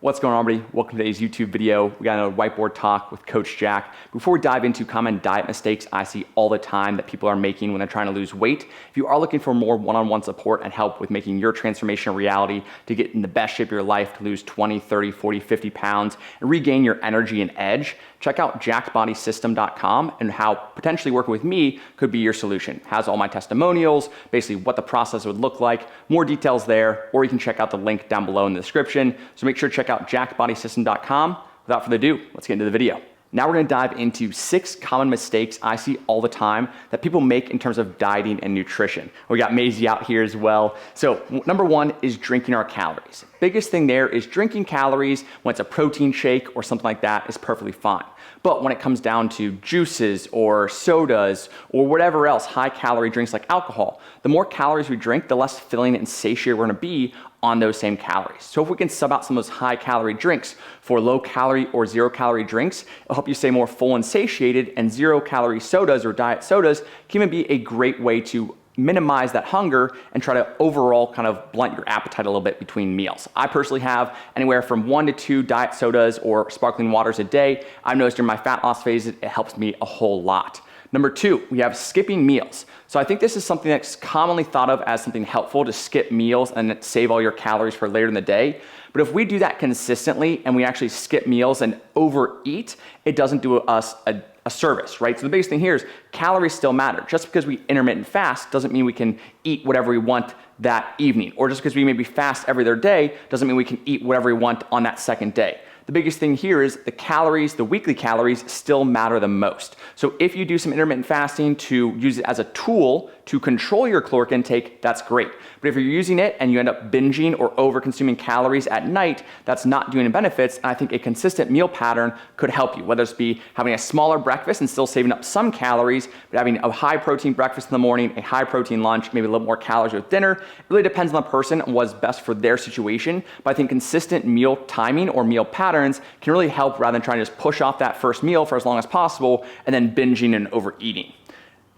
What's going on, everybody? Welcome to today's YouTube video. We got another whiteboard talk with Coach Jack. Before we dive into common diet mistakes I see all the time that people are making when they're trying to lose weight, if you are looking for more one-on-one support and help with making your transformation a reality to get in the best shape of your life, to lose 20, 30, 40, 50 pounds, and regain your energy and edge, check out jackbodysystem.com and how potentially working with me could be your solution. It has all my testimonials, basically what the process would look like, more details there, or you can check out the link down below in the description. So make sure to check out jackbodysystem.com. Without further ado, let's get into the video. Now we're gonna dive into 6 common mistakes I see all the time that people make in terms of dieting and nutrition. We got Maisie out here as well. So number 1 is drinking our calories. Biggest thing there is drinking calories when it's a protein shake or something like that is perfectly fine. But when it comes down to juices or sodas or whatever else, high calorie drinks like alcohol, the more calories we drink, the less filling and satiated we're gonna be on those same calories. So if we can sub out some of those high calorie drinks for low calorie or 0 calorie drinks, it'll help you stay more full and satiated, and 0 calorie sodas or diet sodas can even be a great way to minimize that hunger and try to overall kind of blunt your appetite a little bit between meals. I personally have anywhere from 1 to 2 diet sodas or sparkling waters a day. I've noticed during my fat loss phase, it helps me a whole lot. Number 2, we have skipping meals. So I think this is something that's commonly thought of as something helpful to skip meals and save all your calories for later in the day. But if we do that consistently and we actually skip meals and overeat, it doesn't do us a service, right? So the biggest thing here is calories still matter. Just because we intermittent fast doesn't mean we can eat whatever we want that evening. Or just because we maybe fast every other day doesn't mean we can eat whatever we want on that second day. The biggest thing here is the calories, the weekly calories still matter the most. So if you do some intermittent fasting to use it as a tool to control your caloric intake, that's great. But if you're using it and you end up binging or over consuming calories at night, that's not doing any benefits. And I think a consistent meal pattern could help you, whether it's be having a smaller breakfast and still saving up some calories, but having a high protein breakfast in the morning, a high protein lunch, maybe a little more calories with dinner. It really depends on the person and what's best for their situation. But I think consistent meal timing or meal patterns can really help rather than trying to just push off that first meal for as long as possible and then binging and overeating.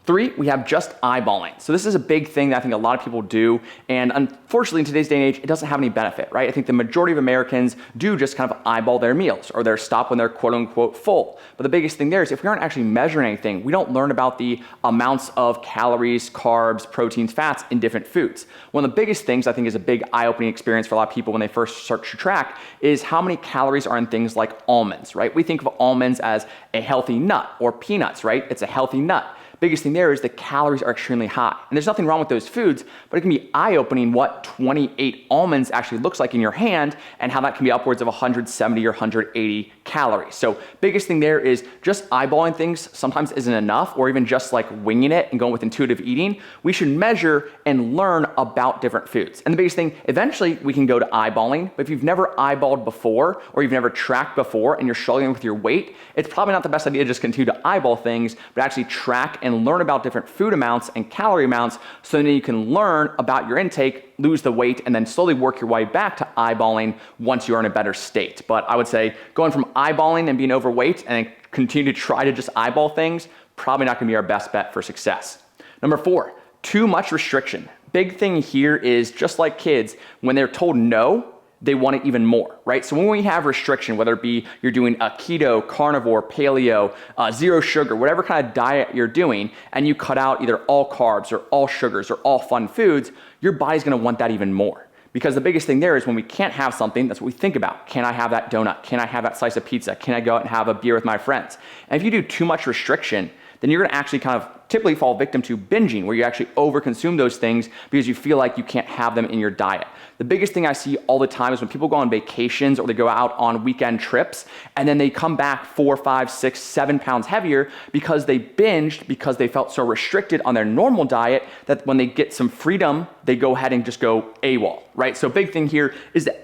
3, we have just eyeballing. So this is a big thing that I think a lot of people do, and unfortunately in today's day and age, it doesn't have any benefit, right? I think the majority of Americans do just kind of eyeball their meals, or they're stop when they're quote unquote full. But the biggest thing there is if we aren't actually measuring anything, we don't learn about the amounts of calories, carbs, proteins, fats in different foods. One of the biggest things I think is a big eye-opening experience for a lot of people when they first start to track is how many calories are in things like almonds, right? We think of almonds as a healthy nut, or peanuts, right? It's a healthy nut. Biggest thing there is the calories are extremely high. And there's nothing wrong with those foods, but it can be eye-opening what 28 almonds actually looks like in your hand and how that can be upwards of 170 or 180 calories. So biggest thing there is just eyeballing things sometimes isn't enough, or even just like winging it and going with intuitive eating. We should measure and learn about different foods. And the biggest thing, eventually we can go to eyeballing, but if you've never eyeballed before or you've never tracked before and you're struggling with your weight, it's probably not the best idea to just continue to eyeball things, but actually track and learn about different food amounts and calorie amounts so then you can learn about your intake, lose the weight, and then slowly work your way back to eyeballing once you're in a better state. But I would say going from eyeballing and being overweight and continue to try to just eyeball things, probably not gonna be our best bet for success. Number 4, too much restriction. Big thing here is just like kids, when they're told no, they want it even more, right? So when we have restriction, whether it be you're doing a keto, carnivore, paleo, 0 sugar, whatever kind of diet you're doing, and you cut out either all carbs or all sugars or all fun foods, your body's gonna want that even more. Because the biggest thing there is when we can't have something, that's what we think about. Can I have that donut? Can I have that slice of pizza? Can I go out and have a beer with my friends? And if you do too much restriction, then you're gonna actually kind of typically fall victim to binging, where you actually overconsume those things because you feel like you can't have them in your diet. The biggest thing I see all the time is when people go on vacations or they go out on weekend trips and then they come back 4, 5, 6, 7 pounds heavier because they binged, because they felt so restricted on their normal diet that when they get some freedom, they go ahead and just go AWOL, right? So big thing here is that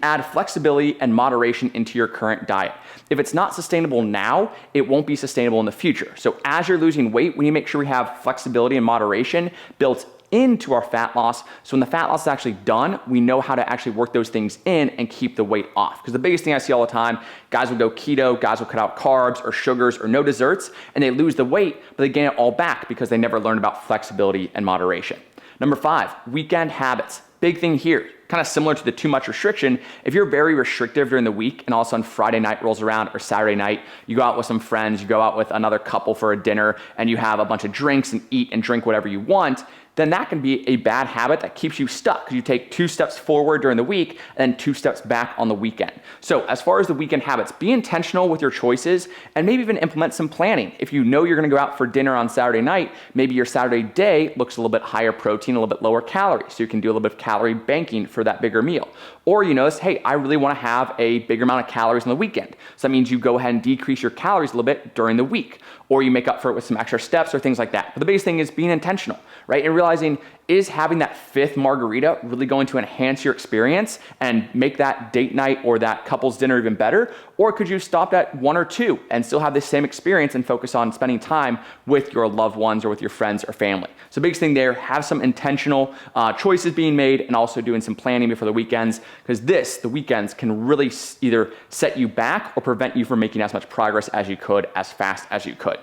add flexibility and moderation into your current diet. If it's not sustainable now, it won't be sustainable in the future. So as you're losing weight, we need to make sure we have flexibility and moderation built into our fat loss. So when the fat loss is actually done, we know how to actually work those things in and keep the weight off. Because the biggest thing I see all the time, guys will go keto, guys will cut out carbs or sugars or no desserts, and they lose the weight, but they gain it all back because they never learned about flexibility and moderation. Number 5, weekend habits. Big thing here. kind of similar to the too much restriction. If you're very restrictive during the week and all of a sudden Friday night rolls around or Saturday night, you go out with some friends, you go out with another couple for a dinner, and you have a bunch of drinks and eat and drink whatever you want, then that can be a bad habit that keeps you stuck because you take 2 steps forward during the week and 2 steps back on the weekend. So as far as the weekend habits, be intentional with your choices and maybe even implement some planning. If you know you're gonna go out for dinner on Saturday night, maybe your Saturday day looks a little bit higher protein, a little bit lower calories, so you can do a little bit of calorie banking for that bigger meal. Or you notice, hey, I really wanna have a bigger amount of calories on the weekend. So that means you go ahead and decrease your calories a little bit during the week, or you make up for it with some extra steps or things like that. But the biggest thing is being intentional, right? And realizing, is having that 5th margarita really going to enhance your experience and make that date night or that couple's dinner even better? Or could you stop at 1 or 2 and still have the same experience and focus on spending time with your loved ones or with your friends or family? So biggest thing there, have some intentional choices being made and also doing some planning before the weekends, because the weekends can really either set you back or prevent you from making as much progress as you could, as fast as you could.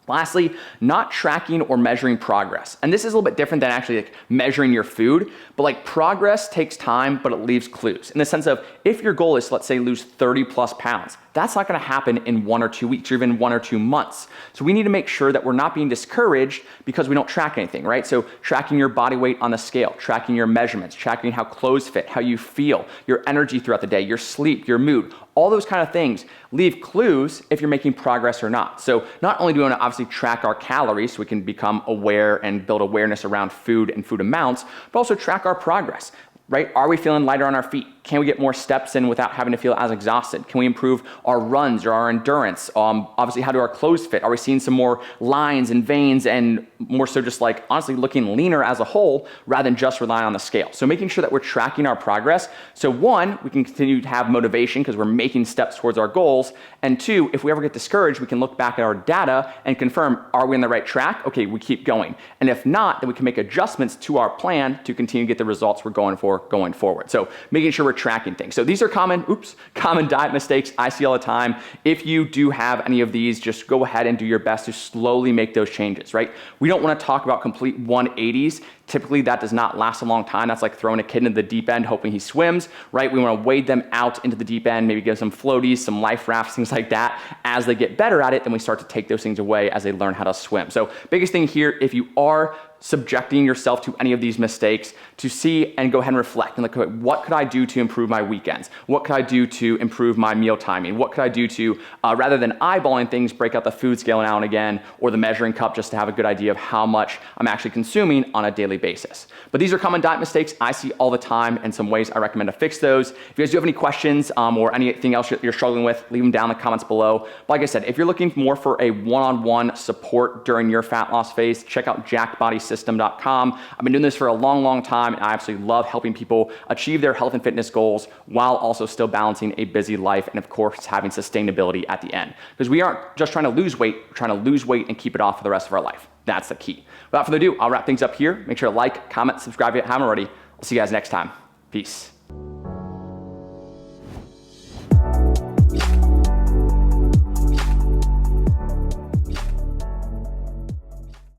Lastly, not tracking or measuring progress. And this is a little bit different than actually measuring your food, but progress takes time, but it leaves clues. In the sense of, if your goal is, let's say, lose 30 plus pounds, that's not gonna happen in 1 or 2 weeks or even 1 or 2 months. So we need to make sure that we're not being discouraged because we don't track anything, right? So tracking your body weight on the scale, tracking your measurements, tracking how clothes fit, how you feel, your energy throughout the day, your sleep, your mood, all those kind of things leave clues if you're making progress or not. So not only do we want to obviously track our calories so we can become aware and build awareness around food and food amounts, but also track our progress. Right? Are we feeling lighter on our feet? Can we get more steps in without having to feel as exhausted? Can we improve our runs or our endurance? Obviously, how do our clothes fit? Are we seeing some more lines and veins and more so just honestly looking leaner as a whole rather than just relying on the scale? So making sure that we're tracking our progress. So 1, we can continue to have motivation because we're making steps towards our goals. And 2, if we ever get discouraged, we can look back at our data and confirm, are we on the right track? Okay, we keep going. And if not, then we can make adjustments to our plan to continue to get the results we're going for going forward. So making sure we're tracking things. So these are common diet mistakes I see all the time. If you do have any of these, just go ahead and do your best to slowly make those changes, right? We don't want to talk about complete 180s. Typically that does not last a long time. That's like throwing a kid into the deep end, hoping he swims, right? We want to wade them out into the deep end, maybe give some floaties, some life rafts, things like that. As they get better at it, then we start to take those things away as they learn how to swim. So biggest thing here, if you are subjecting yourself to any of these mistakes, to see and go ahead and reflect and look, what could I do to improve my weekends? What could I do to improve my meal timing? What could I do to, rather than eyeballing things, break out the food scale now and again, or the measuring cup just to have a good idea of how much I'm actually consuming on a daily basis. But these are common diet mistakes I see all the time and some ways I recommend to fix those. If you guys do have any questions or anything else you're struggling with, leave them down in the comments below. But like I said, if you're looking more for a one-on-one support during your fat loss phase, check out jackbodysystem.com. I've been doing this for a long, long time, and I absolutely love helping people achieve their health and fitness goals while also still balancing a busy life and of course having sustainability at the end. Because we aren't just trying to lose weight, we're trying to lose weight and keep it off for the rest of our life. That's the key. Without further ado, I'll wrap things up here. Make sure to like, comment, subscribe if you haven't already. I'll see you guys next time. Peace.